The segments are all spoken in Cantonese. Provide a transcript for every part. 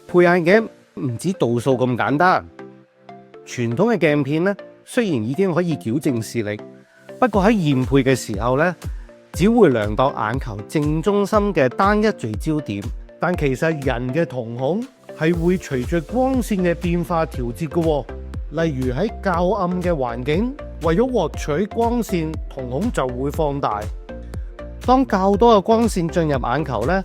配眼鏡唔止度數咁簡單，傳統嘅鏡片咧雖然已經可以矯正視力，不過喺驗配嘅時候咧，只會量度眼球正中心嘅單一聚焦點。但其實人嘅瞳孔係會隨着光線嘅變化調節嘅喎。例如喺較暗嘅環境，為咗獲取光線，瞳孔就會放大。當較多嘅光線進入眼球咧，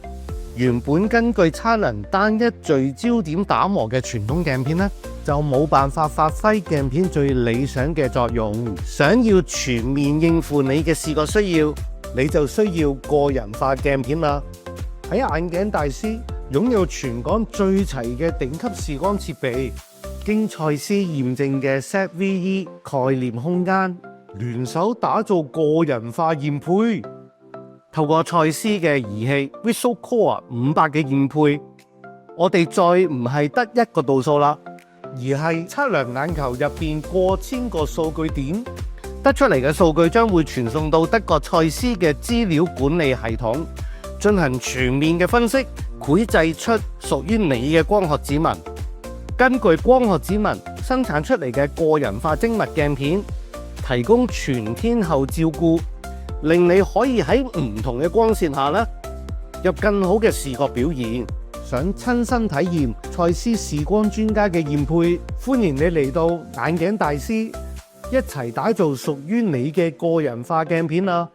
原本根據測量單一聚焦點打磨嘅傳統鏡片咧，就冇辦法發揮鏡片最理想嘅作用。想要全面應付你嘅視覺需要，你就需要個人化鏡片啦。喺眼鏡大師擁有全港最齊嘅頂級視光設備，經蔡司驗證嘅 ZVE 概念空間，聯手打造個人化驗配。透過蔡司嘅儀器 Visual Core 500嘅驗配，我哋再唔係得一個度數啦，而係測量眼球入邊過千個數據點，得出嚟嘅數據將會傳送到德國蔡司嘅資料管理系統，進行全面嘅分析，繪製出屬於你嘅光學指紋。根據光學指紋生產出嚟嘅個人化精密鏡片，提供全天候照顧，令你可以喺唔同嘅光線下咧，有更好嘅視覺表現。想親身體驗蔡司視光專家嘅驗配，歡迎你嚟到眼鏡大師，一齊打造屬於你嘅個人化鏡片啦！